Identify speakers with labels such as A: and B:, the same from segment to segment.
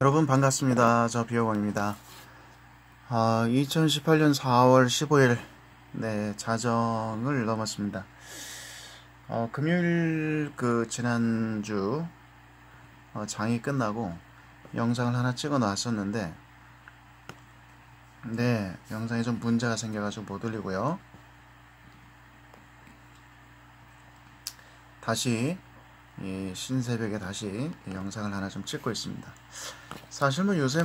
A: 여러분 반갑습니다. 저 비어건입니다. 2018년 4월 15일 네, 자정을 넘었습니다. 금요일 지난주 장이 끝나고 영상을 하나 찍어 놨었는데 네, 영상에 좀 문제가 생겨가지고 못 올리고요. 다시 신새벽에 다시 영상을 하나 좀 찍고 있습니다. 사실 요새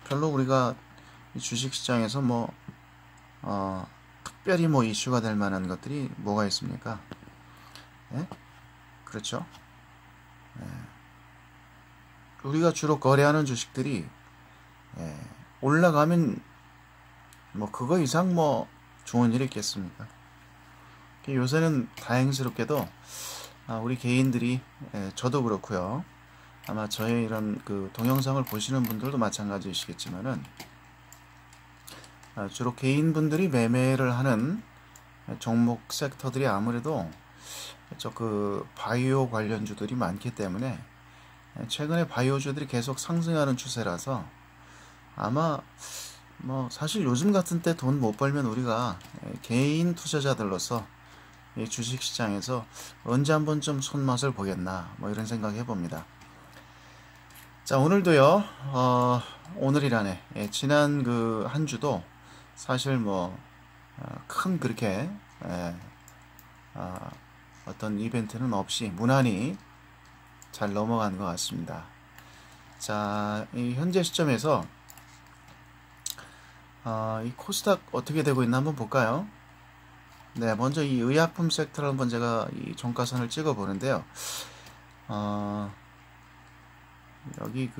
A: 별로 우리가 주식시장에서 특별히 이슈가 될 만한 것들이 뭐가 있습니까? 예? 그렇죠? 예. 우리가 주로 거래하는 주식들이 올라가면 그거 이상 좋은 일이 있겠습니까? 요새는 다행스럽게도 우리 개인들이 저도 그렇고요. 아마 저의 이런 동영상을 보시는 분들도 마찬가지이시겠지만은 주로 개인분들이 매매를 하는 종목 섹터들이 아무래도 바이오 관련주들이 많기 때문에 최근에 바이오주들이 계속 상승하는 추세라서 아마 사실 요즘 같은 때 돈 못 벌면 우리가 개인 투자자들로서 이 주식시장에서 언제 한번 좀 손맛을 보겠나 이런 생각 해봅니다. 자, 오늘도요 오늘이라네 지난 한 주도 사실 큰 그렇게 어떤 이벤트는 없이 무난히 잘 넘어간 것 같습니다. 자, 이 현재 시점에서 이 코스닥 어떻게 되고 있나 한번 볼까요? 네, 먼저 이 의약품 섹터를 한번 제가 이 종가선을 찍어 보는데요. 여기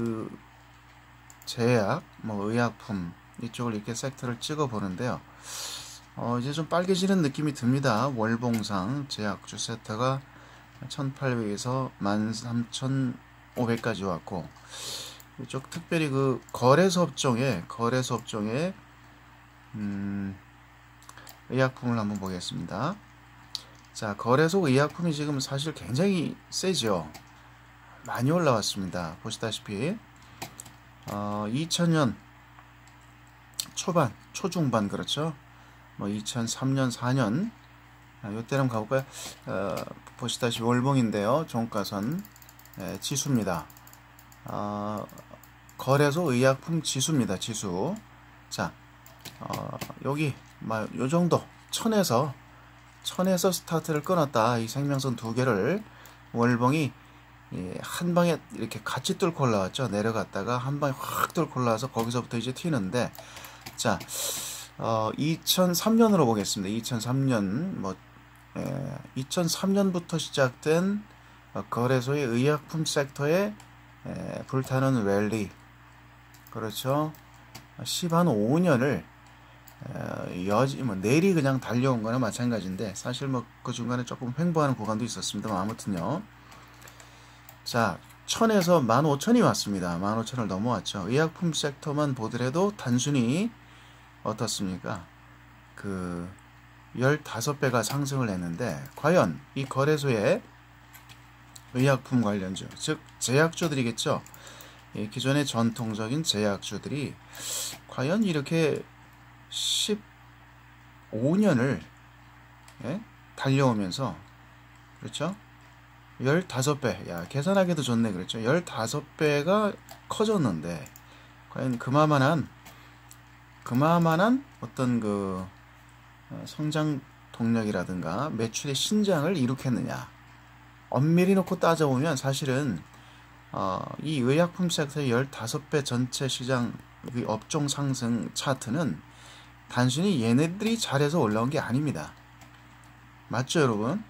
A: 제약, 의약품 이쪽을 이렇게 섹터를 찍어 보는데요. 이제 좀 빨개지는 느낌이 듭니다. 월봉상 제약주 섹터가 1800에서 13500까지 왔고, 이쪽 특별히 거래소 업종에 의약품을 한번 보겠습니다. 자, 거래소 의약품이 지금 사실 굉장히 세죠. 많이 올라왔습니다. 보시다시피 2000년 초반, 초중반 그렇죠. 2003년, 4년 요때 한번 가볼까요? 보시다시피 월봉인데요. 종가선 지수입니다. 거래소 의약품 지수입니다. 지수. 자, 여기 요 정도 1000에서 스타트를 끊었다. 이 생명선 두 개를 월봉이 한 방에 이렇게 같이 뚫고 올라왔죠. 내려갔다가 한 방에 확 뚫고 올라와서 거기서부터 이제 튀는데, 자, 2003년으로 보겠습니다. 2003년 2003년부터 시작된 거래소의 의약품 섹터에 불타는 랠리, 그렇죠. 15년을 내리 그냥 달려온 거나 마찬가지인데, 사실 그 중간에 조금 횡보하는 구간도 있었습니다만 아무튼요. 자, 1000에서 15000이 왔습니다. 15000을 넘어왔죠. 의약품 섹터만 보더라도 단순히 어떻습니까? 15배가 상승을 했는데, 과연 이 거래소의 의약품 관련주, 즉 제약주들이겠죠. 기존의 전통적인 제약주들이 과연 이렇게 15년을 달려오면서, 그렇죠? 15배, 야, 계산하기도 좋네, 그렇죠? 15배가 커졌는데 과연 그마만한 어떤 성장 동력이라든가 매출의 신장을 이룩했느냐. 엄밀히 놓고 따져보면 사실은 이 의약품 섹터의 15배 전체 시장 업종 상승 차트는 단순히 얘네들이 잘해서 올라온 게 아닙니다. 맞죠, 여러분?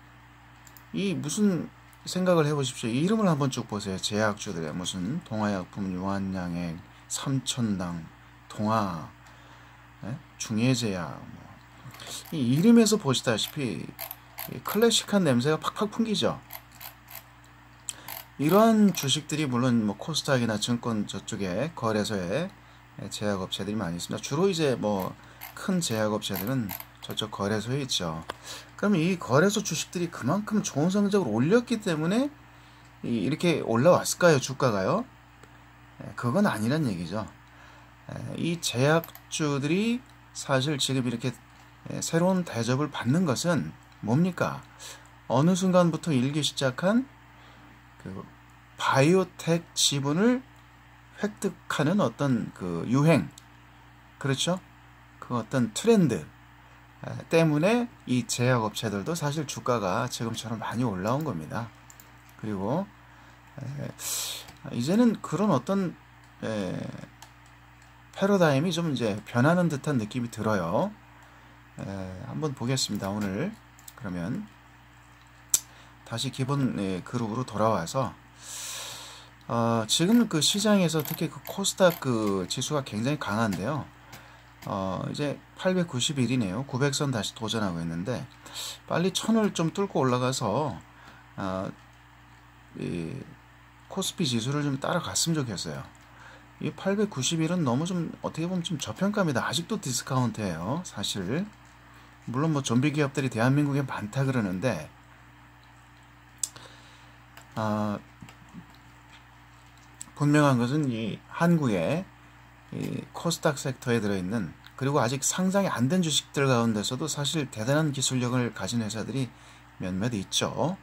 A: 이 무슨 생각을 해보십시오. 이 이름을 한번 쭉 보세요. 제약주들의 무슨 동아약품, 유한양액, 삼천당, 동아, 중해제약, 이 이름에서 보시다시피 클래식한 냄새가 팍팍 풍기죠. 이러한 주식들이 물론 코스닥이나 증권 저쪽에 거래소에 제약업체들이 많이 있습니다. 주로 이제 큰 제약업체들은 저쪽 거래소에 있죠. 그럼 이 거래소 주식들이 그만큼 좋은 성적을 올렸기 때문에 이렇게 올라왔을까요? 주가가요? 그건 아니란 얘기죠. 이 제약주들이 사실 지금 이렇게 새로운 대접을 받는 것은 뭡니까? 어느 순간부터 일기 시작한 그 바이오텍 지분을 획득하는 어떤 그 유행, 그렇죠? 그 어떤 트렌드 때문에 이 제약업체들도 사실 주가가 지금처럼 많이 올라온 겁니다. 그리고 이제는 그런 어떤 패러다임이 좀 이제 변하는 듯한 느낌이 들어요. 한번 보겠습니다. 오늘 그러면 다시 기본 그룹으로 돌아와서 지금 그 시장에서 특히 그 코스닥 그 지수가 굉장히 강한데요. 이제 891이네요. 900선 다시 도전하고 있는데 빨리 1000을 좀 뚫고 올라가서 이 코스피 지수를 좀 따라갔으면 좋겠어요. 이 891은 너무 좀 어떻게 보면 좀 저평가입니다. 아직도 디스카운트예요. 사실 물론 뭐 좀비 기업들이 대한민국에 많다 그러는데 분명한 것은 이 한국의 이 코스닥 섹터에 들어있는 그리고 아직 상장이 안 된 주식들 가운데서도 사실 대단한 기술력을 가진 회사들이 몇몇 있죠.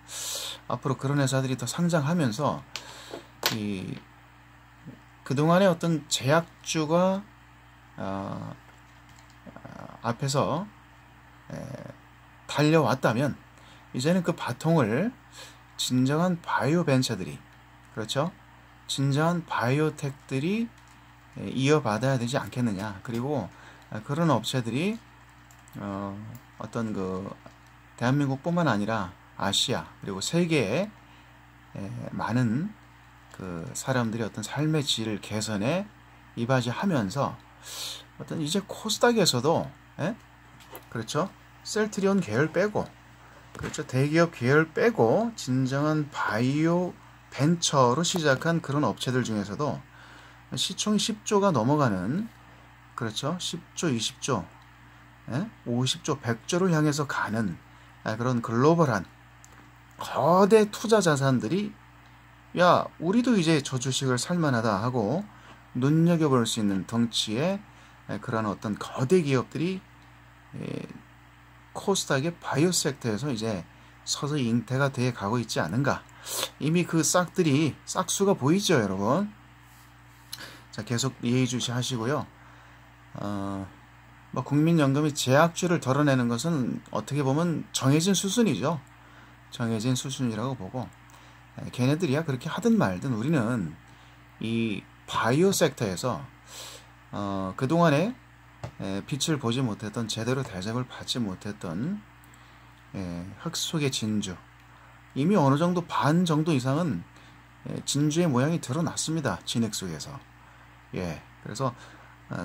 A: 앞으로 그런 회사들이 더 상장하면서 이 그동안의 어떤 제약주가 앞에서 달려왔다면 이제는 그 바통을 진정한 바이오 벤처들이, 그렇죠? 진정한 바이오텍들이 이어받아야 되지 않겠느냐. 그리고 그런 업체들이 어떤 그 대한민국뿐만 아니라 아시아 그리고 세계에 많은 그 사람들이 어떤 삶의 질 개선에 이바지하면서 어떤 이제 코스닥에서도 그렇죠? 셀트리온 계열 빼고, 그렇죠? 대기업 계열 빼고 진정한 바이오 벤처로 시작한 그런 업체들 중에서도 시총이 10조가 넘어가는, 그렇죠? 10조, 20조, 50조, 100조를 향해서 가는 그런 글로벌한 거대 투자 자산들이 야, 우리도 이제 저 주식을 살만하다 하고 눈여겨볼 수 있는 덩치의 그런 어떤 거대 기업들이 코스닥의 바이오 섹터에서 이제 서서히 잉태가 돼 가고 있지 않은가. 이미 그 싹수가 보이죠, 여러분. 자, 계속 예의주시 하시고요. 뭐 국민연금이 제약주를 덜어내는 것은 어떻게 보면 정해진 수순이죠. 정해진 수순이라고 보고, 걔네들이야 그렇게 하든 말든 우리는 이 바이오 섹터에서 그동안에 빛을 보지 못했던, 제대로 대접을 받지 못했던 흙 속의 진주, 이미 어느 정도 반 정도 이상은 진주의 모양이 드러났습니다. 진흙 속에서. 그래서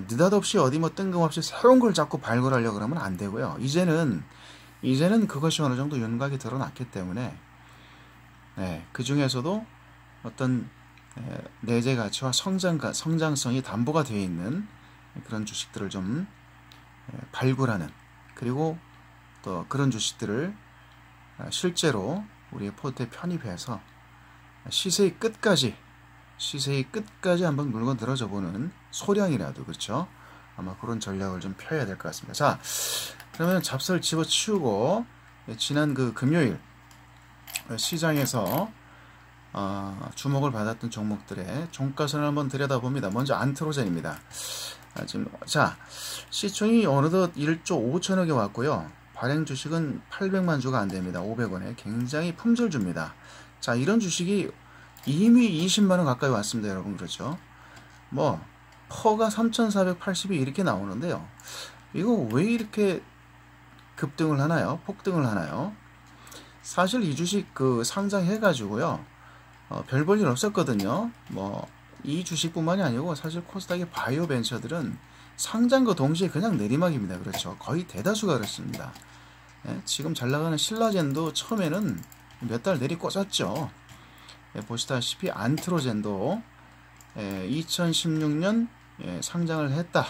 A: 느닷없이 어디 뭐 뜬금없이 새로운 걸 자꾸 발굴하려고 그러면 안 되고요. 이제는 그것이 어느 정도 윤곽이 드러났기 때문에 그 중에서도 어떤 내재 가치와 성장성이 담보가 되어 있는 그런 주식들을 좀 발굴하는, 그리고 또 그런 주식들을 실제로 우리의 포트에 편입해서 시세의 끝까지 한번 물건 들어줘 보는 소량이라도, 그렇죠? 아마 그런 전략을 좀 펴야 될 것 같습니다. 자, 그러면 잡설 집어치우고 지난 그 금요일 시장에서 주목을 받았던 종목들의 종가선을 한번 들여다봅니다. 먼저 안트로젠입니다. 자, 시총이 어느덧 1조 5천억에 왔고요. 발행 주식은 800만 주가 안 됩니다. 500원에 굉장히 품절주입니다. 자, 이런 주식이 이미 20만 원 가까이 왔습니다, 여러분. 그렇죠? 뭐 퍼가 3,480이 이렇게 나오는데요. 이거 왜 이렇게 급등을 하나요? 폭등을 하나요? 사실 이 주식 그 상장해가지고요, 별 볼 일 없었거든요. 뭐 이 주식뿐만이 아니고 사실 코스닥의 바이오 벤처들은 상장과 동시에 그냥 내리막입니다. 그렇죠? 거의 대다수가 그렇습니다. 지금 잘 나가는 신라젠도 처음에는 몇 달 내리 꽂았죠. 보시다시피 안트로젠도 2016년 상장을 했다.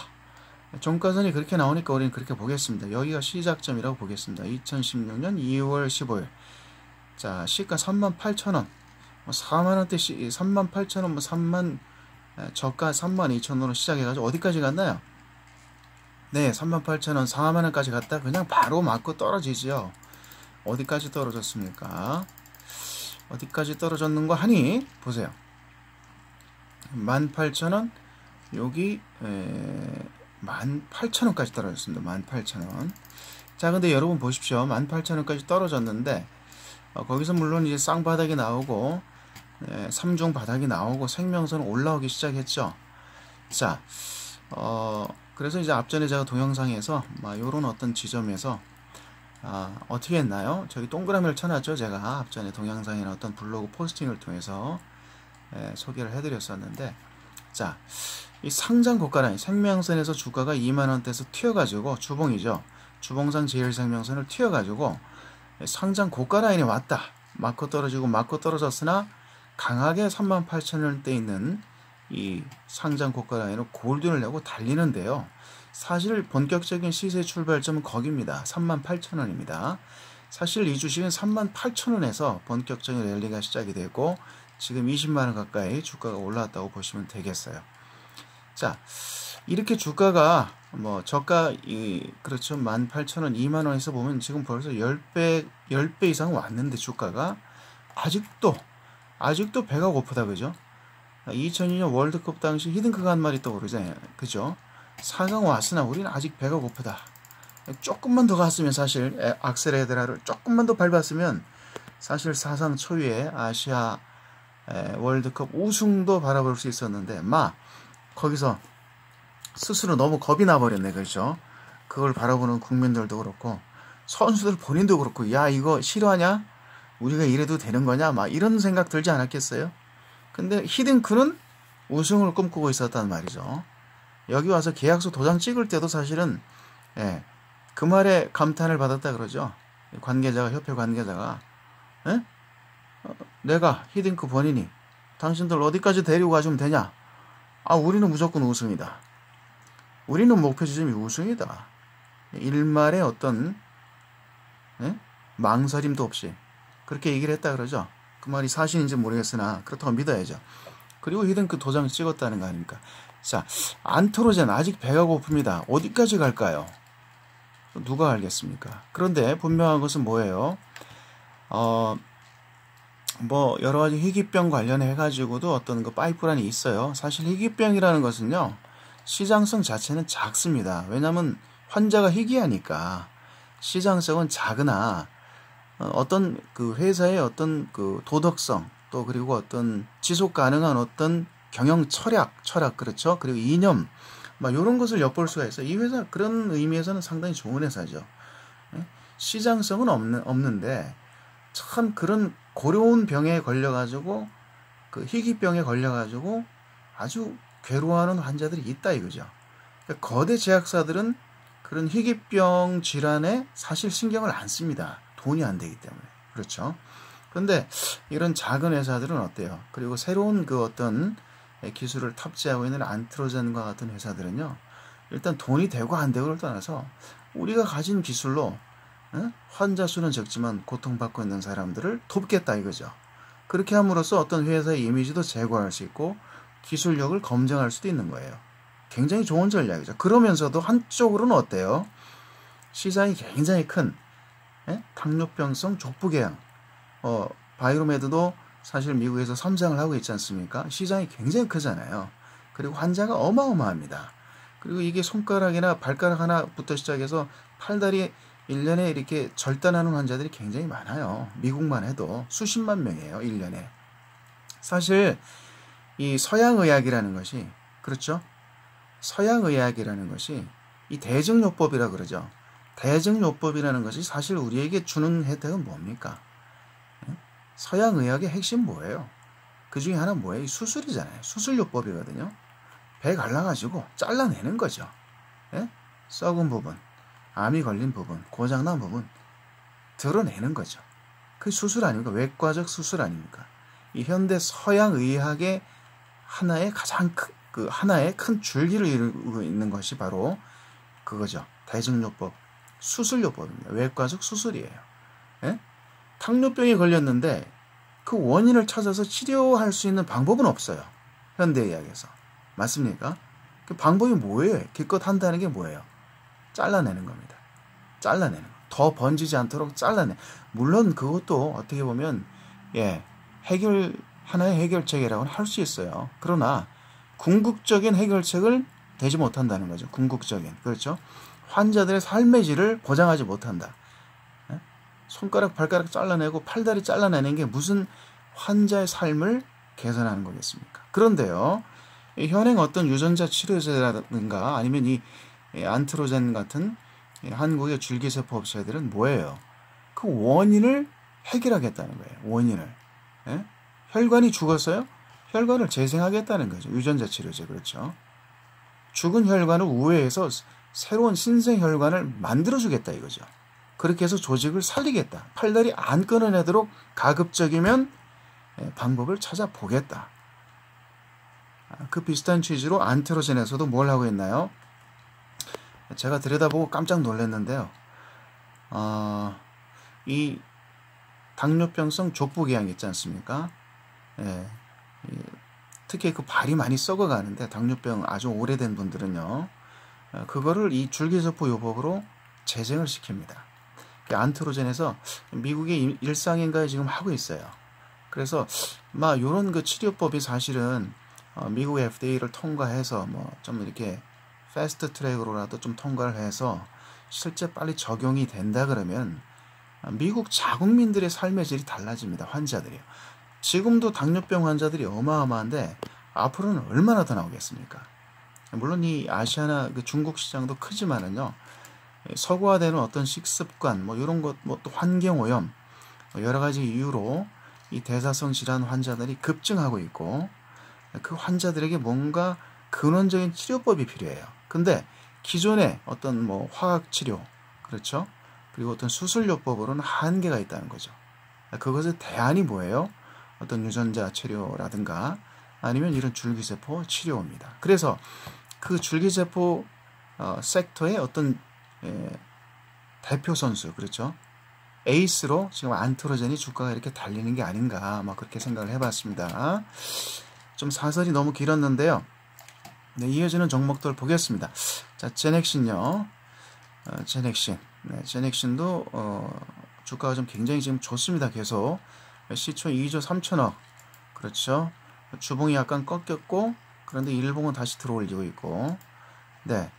A: 종가선이 그렇게 나오니까 우리는 그렇게 보겠습니다. 여기가 시작점이라고 보겠습니다. 2016년 2월 15일. 자, 시가 38,000원. 4만원대 38,000원, 3만 저가 32,000원으로 시작해가지고 어디까지 갔나요? 네, 38,000원, 4만원까지 갔다 그냥 바로 맞고 떨어지죠. 어디까지 떨어졌습니까? 어디까지 떨어졌는가 하니 보세요. 18,000원, 여기 18,000원까지 떨어졌습니다. 18,000원. 자, 근데 여러분 보십시오. 18,000원까지 떨어졌는데 거기서 물론 이제 쌍바닥이 나오고 3중 바닥이 나오고 생명선은 올라오기 시작했죠. 자, 그래서 이제 앞전에 제가 동영상에서 요런 어떤 지점에서 어떻게 했나요? 저기 동그라미를 쳐놨죠. 제가 앞전에 동영상이나 어떤 블로그 포스팅을 통해서 소개를 해드렸었는데, 자, 이 상장 고가라인 생명선에서 주가가 2만원대에서 튀어가지고 주봉이죠. 주봉상 제일생명선을 튀어가지고 상장 고가라인에 왔다. 맞고 떨어지고 맞고 떨어졌으나 강하게 38,000원대 있는 이 상장 고가라인으로 골든을 내고 달리는데요. 사실 본격적인 시세 출발점은 거기입니다. 38,000원입니다. 사실 이 주식은 38,000원에서 본격적인 랠리가 시작이 되고 지금 20만원 가까이 주가가 올라왔다고 보시면 되겠어요. 자, 이렇게 주가가 저가 그렇죠. 18,000원, 2만원에서 보면 지금 벌써 10배 이상 왔는데 주가가 아직도 배가 고프다. 그죠? 2002년 월드컵 당시 히딩크가 한 말이 떠오르잖아요. 그죠? 4강 왔으나 우리는 아직 배가 고프다. 조금만 더 갔으면 사실 악셀레라를 조금만 더 밟았으면 사실 사상 초유의 아시아 월드컵 우승도 바라볼 수 있었는데 거기서 스스로 너무 겁이 나버렸네. 그렇죠? 그걸 바라보는 국민들도 그렇고 선수들 본인도 그렇고 야 이거 싫어하냐? 우리가 이래도 되는 거냐? 이런 생각 들지 않았겠어요? 근데 히딩크는 우승을 꿈꾸고 있었단 말이죠. 여기 와서 계약서 도장 찍을 때도 사실은 그 말에 감탄을 받았다 그러죠. 관계자가, 협회 관계자가 내가 히딩크 본인이 당신들 어디까지 데리고 가주면 되냐? 우리는 무조건 우승이다. 우리는 목표 지점이 우승이다. 일말의 어떤 망설임도 없이 그렇게 얘기를 했다 그러죠. 그 말이 사실인지 모르겠으나 그렇다고 믿어야죠. 그리고 히딩크 도장 찍었다는 거 아닙니까? 자, 안트로젠 아직 배가 고픕니다. 어디까지 갈까요? 누가 알겠습니까? 그런데 분명한 것은 뭐예요? 여러 가지 희귀병 관련해 가지고도 어떤 파이프라인이 있어요. 사실 희귀병이라는 것은요, 시장성 자체는 작습니다. 왜냐하면 환자가 희귀하니까 시장성은 작으나 어떤 그 회사의 어떤 그 도덕성 또 그리고 어떤 지속 가능한 어떤 경영 철학 그렇죠. 그리고 이념 이런 것을 엿볼 수가 있어요. 이 회사 그런 의미에서는 상당히 좋은 회사죠. 시장성은 없는데 참 그런 고려운 병에 걸려가지고 그 희귀병에 걸려가지고 아주 괴로워하는 환자들이 있다 이거죠. 그러니까 거대 제약사들은 그런 희귀병 질환에 사실 신경을 안 씁니다. 돈이 안 되기 때문에. 그렇죠. 그런데 이런 작은 회사들은 어때요? 그리고 새로운 그 어떤 기술을 탑재하고 있는 안트로젠과 같은 회사들은요, 일단 돈이 되고 안 되고를 떠나서 우리가 가진 기술로 환자 수는 적지만 고통받고 있는 사람들을 돕겠다 이거죠. 그렇게 함으로써 어떤 회사의 이미지도 제고할 수 있고 기술력을 검증할 수도 있는 거예요. 굉장히 좋은 전략이죠. 그러면서도 한쪽으로는 어때요? 시장이 굉장히 큰 당뇨병성 족부궤양 바이오메드도 사실 미국에서 선장을 하고 있지 않습니까? 시장이 굉장히 크잖아요. 그리고 환자가 어마어마합니다. 그리고 이게 손가락이나 발가락 하나부터 시작해서 팔다리 1년에 이렇게 절단하는 환자들이 굉장히 많아요. 미국만 해도 수십만 명이에요. 1년에. 사실 이 서양의학이라는 것이 그렇죠? 서양의학이라는 것이 이 대증요법이라 그러죠. 대증요법이라는 것이 사실 우리에게 주는 혜택은 뭡니까? 서양의학의 핵심 뭐예요? 그 중에 하나 뭐예요? 이 수술이잖아요. 수술요법이거든요. 배 갈라가지고 잘라내는 거죠. 썩은 부분, 암이 걸린 부분, 고장난 부분 드러내는 거죠. 그 수술 아닙니까? 외과적 수술 아닙니까? 이 현대 서양의학의 하나의 가장 하나의 큰 줄기를 이루고 있는 것이 바로 그거죠. 대증요법, 수술요법입니다. 외과적 수술이에요. 당뇨병에 걸렸는데 그 원인을 찾아서 치료할 수 있는 방법은 없어요. 현대의학에서. 맞습니까? 그 방법이 뭐예요? 기껏 한다는 게 뭐예요? 잘라내는 겁니다. 잘라내는 거. 더 번지지 않도록 잘라내. 물론 그것도 어떻게 보면 하나의 해결책이라고는 할 수 있어요. 그러나 궁극적인 해결책을 되지 못한다는 거죠. 궁극적인. 그렇죠? 환자들의 삶의 질을 보장하지 못한다. 손가락, 발가락 잘라내고 팔다리 잘라내는 게 무슨 환자의 삶을 개선하는 거겠습니까? 그런데요, 현행 어떤 유전자 치료제라든가 아니면 이 안트로젠 같은 한국의 줄기세포 업체들은 뭐예요? 그 원인을 해결하겠다는 거예요. 원인을. 혈관이 죽었어요? 혈관을 재생하겠다는 거죠. 유전자 치료제. 그렇죠? 죽은 혈관을 우회해서 새로운 신생 혈관을 만들어주겠다 이거죠. 그렇게 해서 조직을 살리겠다. 팔다리 안 끊어내도록 가급적이면 방법을 찾아보겠다. 그 비슷한 취지로 안트로젠에서도 뭘 하고 있나요? 제가 들여다보고 깜짝 놀랐는데요. 이 당뇨병성 족부궤양 있지 않습니까? 특히 그 발이 많이 썩어가는데 당뇨병 아주 오래된 분들은요. 그거를 이 줄기세포 요법으로 재생을 시킵니다. 안트로젠에서 미국의 일상인가에 지금 하고 있어요. 그래서 막 요런 그 치료법이 사실은 미국 FDA를 통과해서 뭐 좀 이렇게 패스트 트랙으로라도 좀 통과를 해서 실제 빨리 적용이 된다 그러면 미국 자국민들의 삶의 질이 달라집니다. 환자들이요. 지금도 당뇨병 환자들이 어마어마한데 앞으로는 얼마나 더 나오겠습니까? 물론 이 아시아나 그 중국 시장도 크지만은요. 서구화되는 어떤 식습관 뭐 이런 것 뭐 또 환경 오염 여러 가지 이유로 이 대사성 질환 환자들이 급증하고 있고 그 환자들에게 뭔가 근원적인 치료법이 필요해요. 근데 기존의 어떤 뭐 화학 치료 그렇죠? 그리고 어떤 수술요법으로는 한계가 있다는 거죠. 그것의 대안이 뭐예요? 어떤 유전자 치료라든가 아니면 이런 줄기세포 치료입니다. 그래서 그 줄기세포 섹터의 어떤 대표 선수 그렇죠? 에이스로 지금 안트로젠이 주가가 이렇게 달리는 게 아닌가 막 그렇게 생각을 해봤습니다. 좀 사설이 너무 길었는데요. 네, 이어지는 종목들 보겠습니다. 자, 제넥신요. 제넥신. 네, 제넥신도 주가가 좀 굉장히 지금 좋습니다. 계속 시초 2조 3천억. 그렇죠. 주봉이 약간 꺾였고 그런데 일봉은 다시 들어올리고 있고. 네.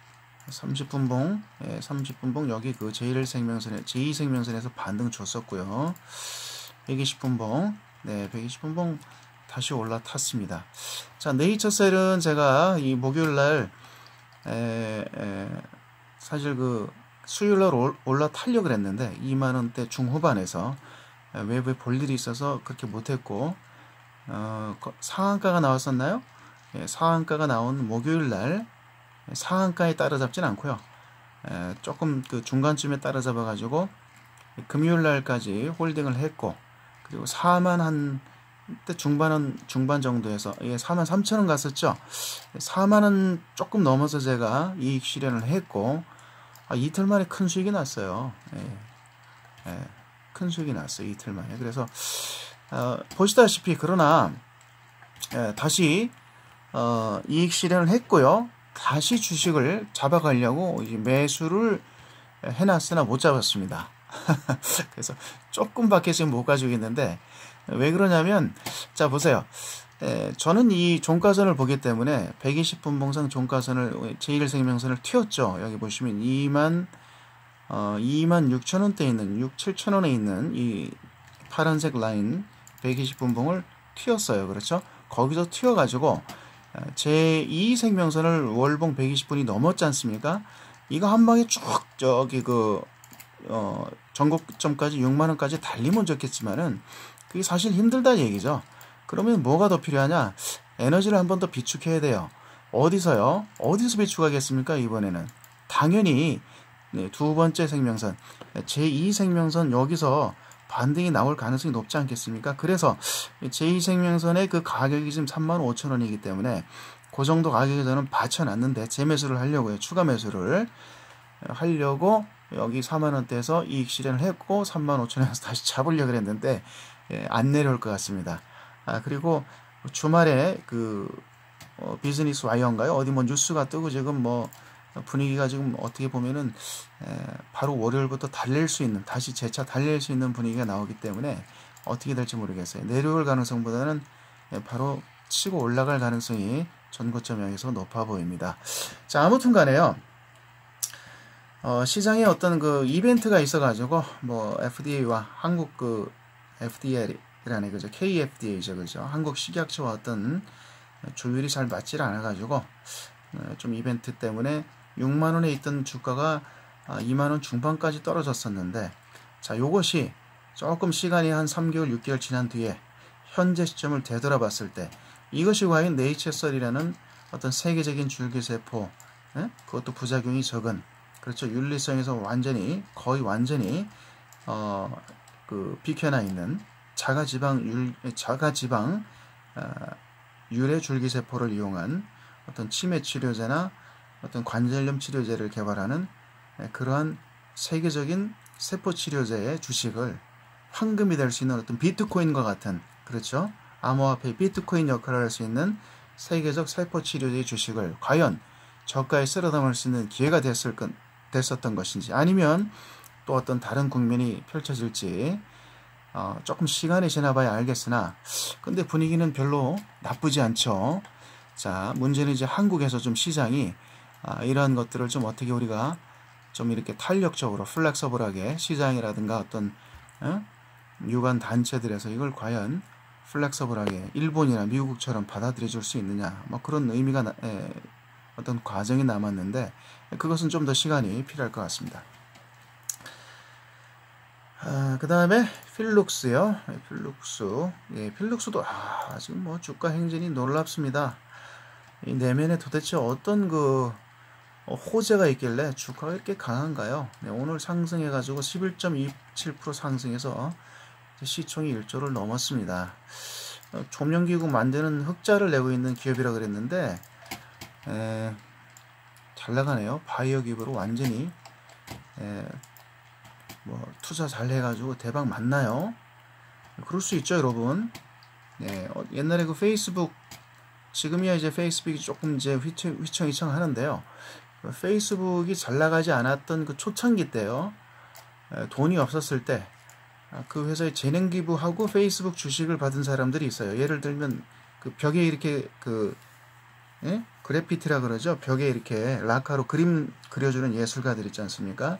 A: 30분봉. 예, 30분봉 여기 그 제2생명선에서 반등 줬었고요. 120분봉. 네, 120분봉 다시 올라탔습니다. 자, 네이처셀은 제가 이 목요일날 사실 그 수요일날 올라타려고 그랬는데 2만원대 중후반에서 외부에 볼 일이 있어서 그렇게 못했고 상한가가 나왔었나요? 예, 상한가가 나온 목요일날 상한가에 따라잡진 않고요. 조금 그 중간쯤에 따라잡아 가지고 금요일날까지 홀딩을 했고 그리고 4만 한 때 중반 정도에서 4만 3천원 갔었죠. 4만원 조금 넘어서 제가 이익 실현을 했고 이틀 만에 큰 수익이 났어요. 큰 수익이 났어요. 이틀 만에. 그래서 보시다시피 그러나 다시 이익 실현을 했고요. 다시 주식을 잡아가려고 매수를 해놨으나 못 잡았습니다. 그래서 조금밖에 지금 못 가지고 있는데 왜 그러냐면 자 보세요. 저는 이 종가선을 보기 때문에 120분 봉상 종가선을 제1생명선을 튀었죠. 여기 보시면 2만 6천원대에 있는 6, 7천원에 있는 이 파란색 라인 120분 봉을 튀었어요. 그렇죠? 거기서 튀어가지고 제2생명선을 월봉 120분이 넘었지 않습니까? 이거 한 방에 쭉 저기 그 전고점까지 6만원까지 달리면 좋겠지만은 그게 사실 힘들다는 얘기죠. 그러면 뭐가 더 필요하냐? 에너지를 한 번 더 비축해야 돼요. 어디서요? 어디서 비축하겠습니까? 이번에는 당연히 두 번째 생명선 제2생명선 여기서 반등이 나올 가능성이 높지 않겠습니까? 그래서 제2생명선의 그 가격이 지금 35,000원이기 때문에 그 정도 가격에 저는 받쳐놨는데 재매수를 하려고요. 추가 매수를 하려고 여기 4만원대에서 이익 실현을 했고 35,000원에서 다시 잡으려고 했는데 안 내려올 것 같습니다. 그리고 주말에 그 비즈니스 와이어인가요? 어디 뭐 뉴스가 뜨고 지금 뭐 분위기가 지금 어떻게 보면은 바로 월요일부터 달릴 수 있는, 다시 재차 달릴 수 있는 분위기가 나오기 때문에 어떻게 될지 모르겠어요. 내려올 가능성보다는 바로 치고 올라갈 가능성이 전고점 향해서 높아 보입니다. 자, 아무튼 간에요. 시장에 어떤 그 이벤트가 있어가지고 뭐 FDA와 한국 그 FDA라는 그죠, KFDA죠, 그죠, 한국 식약처와 어떤 조율이 잘 맞질 않아가지고 좀 이벤트 때문에 6만 원에 있던 주가가 2만 원 중반까지 떨어졌었는데, 자, 요것이 조금 시간이 한 3개월, 6개월 지난 뒤에 현재 시점을 되돌아봤을 때 이것이 과연 네이처셀이라는 어떤 세계적인 줄기세포, 그것도 부작용이 적은, 그렇죠, 윤리성에서 완전히, 거의 완전히 그 비켜나 있는 자가지방 유래 줄기세포를 이용한 어떤 치매 치료제나 어떤 관절염 치료제를 개발하는 그러한 세계적인 세포 치료제의 주식을 황금이 될 수 있는 어떤 비트코인과 같은, 그렇죠, 암호화폐 비트코인 역할을 할 수 있는 세계적 세포 치료제의 주식을 과연 저가에 쓸어 담을 수 있는 기회가 됐었던 것인지, 아니면 또 어떤 다른 국면이 펼쳐질지 조금 시간이 지나봐야 알겠으나, 근데 분위기는 별로 나쁘지 않죠. 자, 문제는 이제 한국에서 좀 시장이 이러한 것들을 좀 어떻게 우리가 좀 이렇게 탄력적으로 플렉서블하게, 시장이라든가 어떤 유관 단체들에서 이걸 과연 플렉서블하게 일본이나 미국처럼 받아들여 줄 수 있느냐, 뭐 그런 의미가 어떤 과정이 남았는데, 그것은 좀 더 시간이 필요할 것 같습니다. 그 다음에 필룩스요. 필룩스. 예, 필룩스도 지금 뭐 주가 행진이 놀랍습니다. 이 내면에 도대체 어떤 그 호재가 있길래 주가가 이렇게 강한가요? 네, 오늘 상승해가지고 11.27% 상승해서 시총이 1조를 넘었습니다. 조명기구 만드는 흑자를 내고 있는 기업이라 그랬는데 잘 나가네요. 바이오 기업으로 완전히 뭐 투자 잘 해가지고 대박 맞나요? 그럴 수 있죠, 여러분. 네, 옛날에 그 페이스북, 지금이야 이제 페이스북이 조금 이제 휘청휘청 하는데요. 페이스북이 잘 나가지 않았던 그 초창기 때요, 돈이 없었을 때 그 회사에 재능 기부하고 페이스북 주식을 받은 사람들이 있어요. 예를 들면 그 벽에 이렇게 그래피티라 그러죠. 벽에 이렇게 라카로 그림 그려주는 예술가들 있지 않습니까?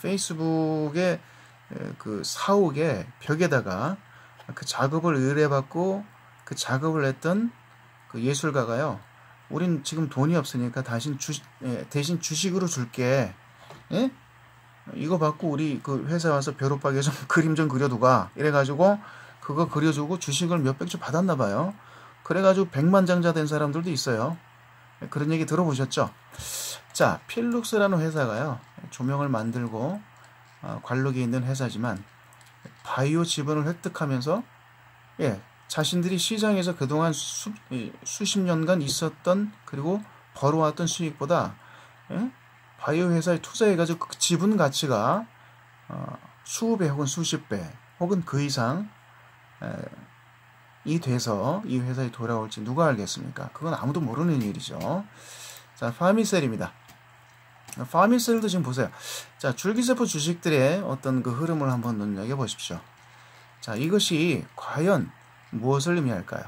A: 페이스북의 그 사옥의 벽에다가 그 작업을 의뢰받고 그 작업을 했던 그 예술가가요, 우린 지금 돈이 없으니까 대신 주식으로 줄게. 이거 받고 우리 그 회사 와서 벼룩박이에 좀 그림 좀 그려두가. 이래가지고 그거 그려주고 주식을 몇백 주 받았나봐요. 그래가지고 백만장자 된 사람들도 있어요. 그런 얘기 들어보셨죠? 자, 필룩스라는 회사가요, 조명을 만들고 관록이 있는 회사지만 바이오 지분을 획득하면서 자신들이 시장에서 그동안 수십 년간 있었던, 그리고 벌어왔던 수익보다 바이오 회사에 투자해가지고 그 지분 가치가 수배 혹은 수십 배 혹은 그 이상 이 돼서 이 회사에 돌아올지 누가 알겠습니까? 그건 아무도 모르는 일이죠. 자, 파미셀입니다. 파미셀도 지금 보세요. 자, 줄기세포 주식들의 어떤 그 흐름을 한번 눈여겨 보십시오. 자, 이것이 과연 무엇을 의미할까요?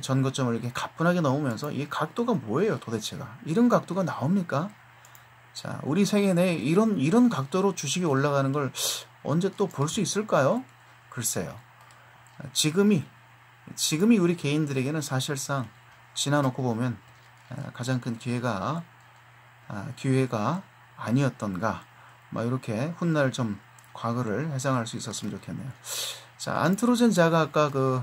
A: 전고점을 이렇게 가뿐하게 넘으면서 이 각도가 뭐예요, 도대체가? 이런 각도가 나옵니까? 자, 우리 세계 내에 이런 각도로 주식이 올라가는 걸 언제 또 볼 수 있을까요? 글쎄요. 지금이 우리 개인들에게는 사실상 지나놓고 보면 가장 큰 기회가 아니었던가, 뭐 이렇게 훗날 좀 과거를 회상할 수 있었으면 좋겠네요. 자, 안트로젠 자가 아까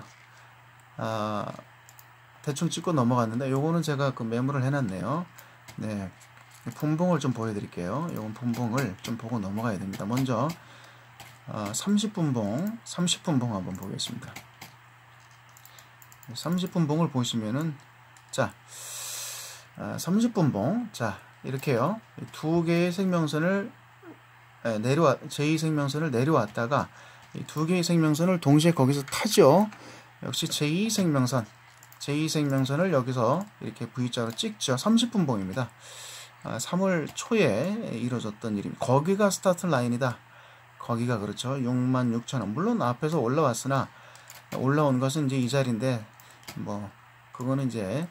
A: 대충 찍고 넘어갔는데, 요거는 제가 그 메모를 해놨네요. 네, 분봉을 좀 보여드릴게요. 요건 분봉을 좀 보고 넘어가야 됩니다. 먼저 30분봉 한번 보겠습니다. 30분봉을 보시면은, 자, 30분봉, 자, 이렇게요. 두 개의 생명선을 제2생명선을 내려왔다가 이 두 개의 생명선을 동시에 거기서 타죠. 역시 제2생명선. 제2생명선을 여기서 이렇게 V자로 찍죠. 30분봉입니다. 3월 초에 이루어졌던 일입니다. 거기가 스타트 라인이다. 거기가 그렇죠. 66,000원. 물론 앞에서 올라왔으나 올라온 것은 이제 이 자리인데 뭐 그거는 이제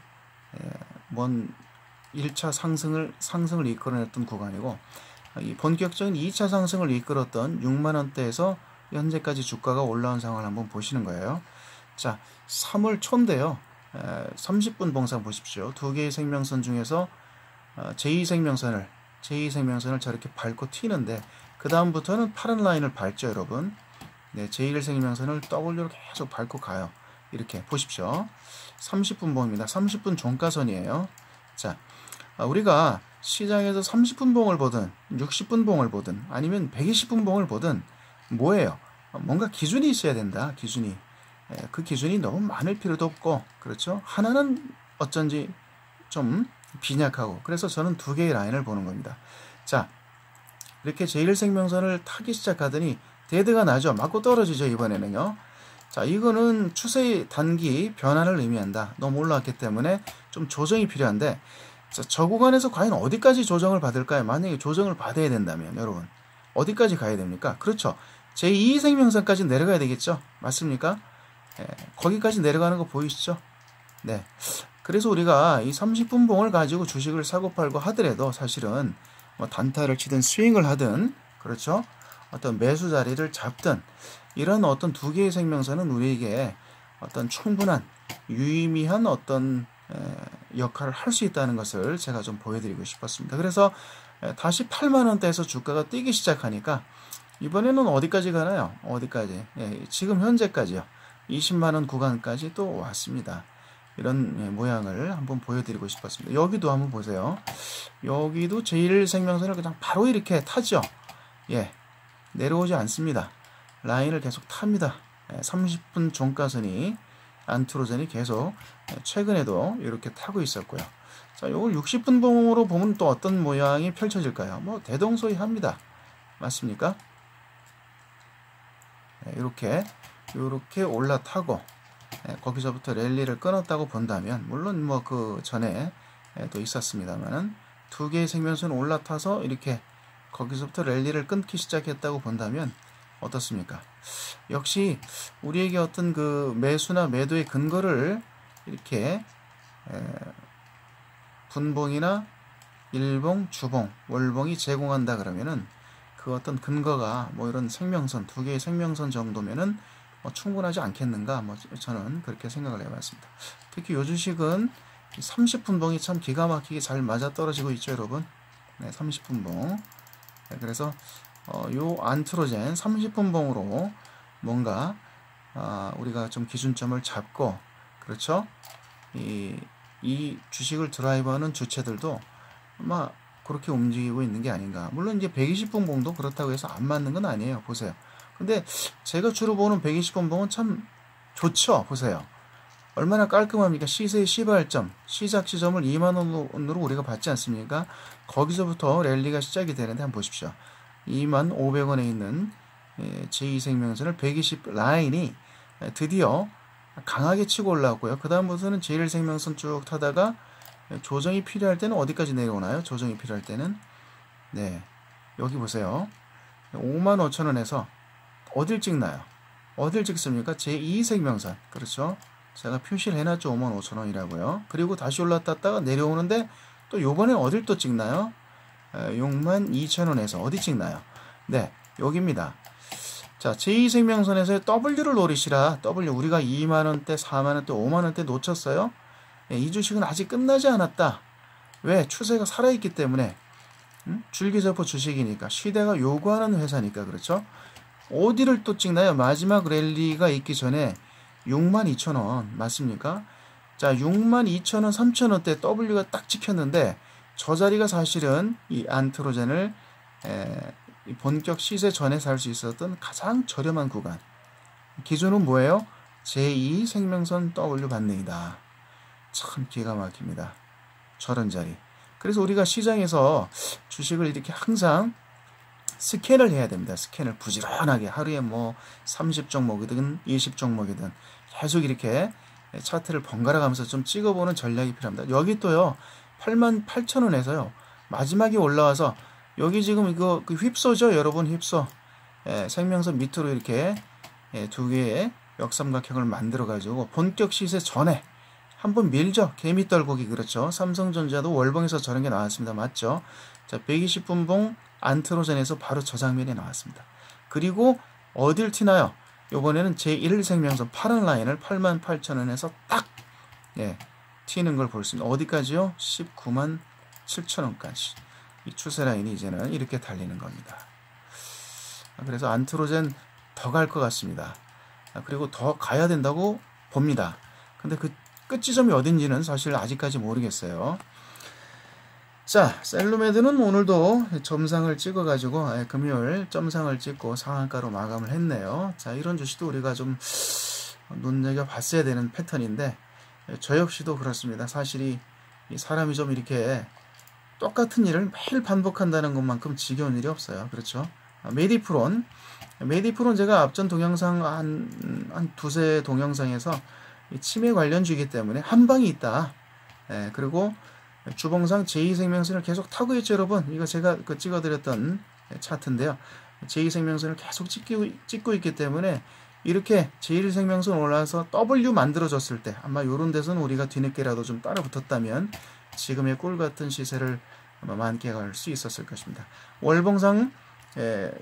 A: 먼 1차 상승을 이끌어냈던 구간이고 이 본격적인 2차 상승을 이끌었던 6만원대에서 현재까지 주가가 올라온 상황을 한번 보시는 거예요. 자, 3월 초인데요. 30분 봉상 보십시오. 두 개의 생명선 중에서 제2생명선을 저렇게 밟고 튀는데 그 다음부터는 파란 라인을 밟죠, 여러분. 네, 제1생명선을 W로 계속 밟고 가요. 이렇게 보십시오. 30분 봉입니다. 30분 종가선이에요. 자, 우리가 시장에서 30분 봉을 보든 60분 봉을 보든 아니면 120분 봉을 보든 뭐예요? 뭔가 기준이 있어야 된다. 기준이. 그 기준이 너무 많을 필요도 없고 그렇죠? 하나는 어쩐지 좀 빈약하고 그래서 저는 두 개의 라인을 보는 겁니다. 자, 이렇게 제1생명선을 타기 시작하더니 데드가 나죠. 맞고 떨어지죠. 이번에는요. 자, 이거는 추세의 단기 변화를 의미한다. 너무 올라왔기 때문에 좀 조정이 필요한데 자, 저 구간에서 과연 어디까지 조정을 받을까요? 만약에 조정을 받아야 된다면 여러분 어디까지 가야 됩니까? 그렇죠. 제2생명선까지 내려가야 되겠죠. 맞습니까? 거기까지 내려가는 거 보이시죠? 네. 그래서 우리가 이 30분 봉을 가지고 주식을 사고 팔고 하더라도 사실은 뭐 단타를 치든 스윙을 하든 그렇죠. 어떤 매수 자리를 잡든 이런 어떤 두 개의 생명선은 우리에게 어떤 충분한 유의미한 어떤 역할을 할 수 있다는 것을 제가 좀 보여드리고 싶었습니다. 그래서 다시 8만원대에서 주가가 뛰기 시작하니까 이번에는 어디까지 가나요? 어디까지? 지금 현재까지요. 20만원 구간까지 또 왔습니다. 이런 모양을 한번 보여드리고 싶었습니다. 여기도 한번 보세요. 여기도 제1생명선을 그냥 바로 이렇게 타죠. 내려오지 않습니다. 라인을 계속 탑니다. 30분 종가선이 안트로젠이 계속 최근에도 이렇게 타고 있었고요. 자, 이걸 60분 봉으로 보면 또 어떤 모양이 펼쳐질까요? 뭐 대동소이합니다. 맞습니까? 이렇게 올라타고 거기서부터 랠리를 끊었다고 본다면 물론 뭐 그 전에 또 있었습니다만은 두 개의 생명선 올라타서 이렇게 거기서부터 랠리를 끊기 시작했다고 본다면 어떻습니까? 역시 우리에게 어떤 그 매수나 매도의 근거를 이렇게 분봉이나 일봉, 주봉, 월봉이 제공한다 그러면은 그 어떤 근거가 뭐 이런 생명선 두 개의 생명선 정도면은 충분하지 않겠는가? 저는 그렇게 생각을 해봤습니다. 특히 요 주식은 30분봉이 참 기가 막히게 잘 맞아 떨어지고 있죠, 여러분. 네, 30분봉. 네, 그래서 요 안트로젠 30분봉으로 뭔가 우리가 좀 기준점을 잡고 그렇죠? 이 주식을 드라이버하는 주체들도 아마 그렇게 움직이고 있는 게 아닌가. 물론 이제 120분봉도 그렇다고 해서 안 맞는 건 아니에요. 보세요. 근데 제가 주로 보는 120분봉은 참 좋죠. 보세요. 얼마나 깔끔합니까? 시세의 시발점, 시작 지점을 2만원으로 우리가 받지 않습니까? 거기서부터 랠리가 시작이 되는데 한번 보십시오. 25,500원에 있는 제2생명선을 120 라인이 드디어 강하게 치고 올라왔고요. 그 다음부터는 제1생명선 쭉 타다가 조정이 필요할 때는 어디까지 내려오나요? 조정이 필요할 때는 네, 여기 보세요. 55,000원에서 어딜 찍나요? 어딜 찍습니까? 제2생명선. 그렇죠? 제가 표시를 해놨죠. 55,000원이라고요. 그리고 다시 올라탔다가 내려오는데 또 요번엔 어딜 또 찍나요? 62,000원에서 어디 찍나요? 네, 여기입니다. 자, 제2생명선에서의 W를 노리시라. W 우리가 2만원대, 4만원대, 5만원대 놓쳤어요. 이 주식은 아직 끝나지 않았다. 왜? 추세가 살아있기 때문에 줄기세포 주식이니까 시대가 요구하는 회사니까 그렇죠. 어디를 또 찍나요? 마지막 랠리가 있기 전에 62,000원 맞습니까? 자, 62,000원, 3,000원대 W가 딱 찍혔는데 저 자리가 사실은 이 안트로젠을 본격 시세 전에 살 수 있었던 가장 저렴한 구간. 기준은 뭐예요? 제2생명선 W 반등이다. 참 기가 막힙니다. 저런 자리. 그래서 우리가 시장에서 주식을 이렇게 항상 스캔을 해야 됩니다. 스캔을 부지런하게 하루에 뭐 30종목이든 20종목이든 계속 이렇게 차트를 번갈아 가면서 좀 찍어보는 전략이 필요합니다. 여기 또요 88,000원에서요 마지막에 올라와서 여기 지금 이거 그 휩소죠 여러분, 휩소. 생명선 밑으로 이렇게 두 개의 역삼각형을 만들어 가지고 본격 시세 전에 한번 밀죠. 개미 떨고기. 그렇죠. 삼성전자도 월봉에서 저런 게 나왔습니다. 맞죠? 자, 120분봉 안트로젠에서 바로 저 장면이 나왔습니다. 그리고 어딜 튀나요? 요번에는 제1생명선 파란 라인을 88,000원에서 딱 튀는 걸 볼 수 있습니다. 어디까지요? 197,000원까지. 이 추세 라인이 이제는 이렇게 달리는 겁니다. 그래서 안트로젠 더 갈 것 같습니다. 그리고 더 가야 된다고 봅니다. 근데 그 끝 지점이 어딘지는 사실 아직까지 모르겠어요. 자, 셀루메드는 오늘도 점상을 찍어가지고 금요일 점상을 찍고 상한가로 마감을 했네요. 자, 이런 주식도 우리가 좀 눈여겨봤어야 되는 패턴인데 저 역시도 그렇습니다. 사실 이 사람이 좀 이렇게 똑같은 일을 매일 반복한다는 것만큼 지겨운 일이 없어요. 그렇죠? 메디프론 제가 앞전 동영상 한 두세 동영상에서 치매 관련주이기 때문에 한 방이 있다. 그리고 주봉상 제2생명선을 계속 타고 있죠, 여러분. 이거 제가 찍어드렸던 차트인데요. 제2생명선을 계속 찍고 있기 때문에 이렇게 제1생명선 올라와서 W 만들어졌을 때 아마 이런 데서는 우리가 뒤늦게라도 좀 따라 붙었다면 지금의 꿀 같은 시세를 아마 만끽할 수 있었을 것입니다. 월봉상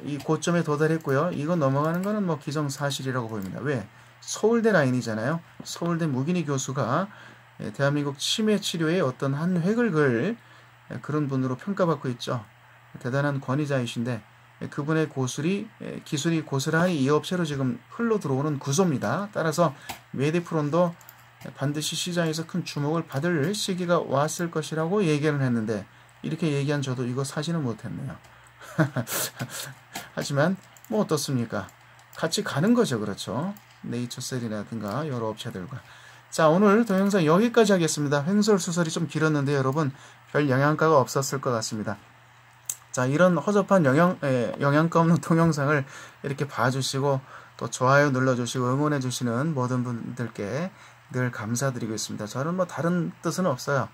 A: 이 고점에 도달했고요. 이거 넘어가는 거는 뭐 기정사실이라고 보입니다. 왜? 서울대 라인이잖아요. 서울대 무기니 교수가 대한민국 치매 치료에 어떤 한 획을 그을 그런 분으로 평가받고 있죠. 대단한 권위자이신데 그분의 기술이 고스란히 이 업체로 지금 흘러 들어오는 구조입니다. 따라서 메디프론도 반드시 시장에서 큰 주목을 받을 시기가 왔을 것이라고 얘기를 했는데 이렇게 얘기한 저도 이거 사지는 못했네요. 하지만 뭐 어떻습니까? 같이 가는 거죠. 그렇죠? 네이처셀이라든가 여러 업체들과. 자, 오늘 동영상 여기까지 하겠습니다. 횡설수설이 좀 길었는데 여러분 별 영향가가 없었을 것 같습니다. 자, 이런 허접한 영양가 없는 동영상을 이렇게 봐주시고 또 좋아요 눌러주시고 응원해주시는 모든 분들께 늘 감사드리고 있습니다. 저는 뭐 다른 뜻은 없어요.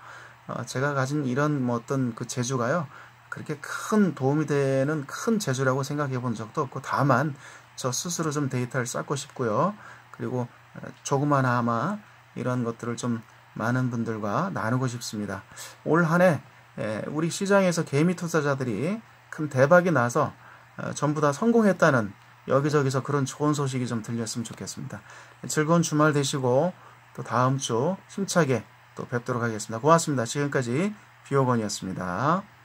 A: 제가 가진 이런 뭐 어떤 그 재주가요 그렇게 큰 도움이 되는 큰 재주라고 생각해 본 적도 없고 다만 저 스스로 좀 데이터를 쌓고 싶고요. 그리고 조그마나마 이런 것들을 좀 많은 분들과 나누고 싶습니다. 올 한 해 우리 시장에서 개미 투자자들이 큰 대박이 나서 전부 다 성공했다는 여기저기서 그런 좋은 소식이 좀 들렸으면 좋겠습니다. 즐거운 주말 되시고 또 다음 주 힘차게 또 뵙도록 하겠습니다. 고맙습니다. 지금까지 비오건이었습니다.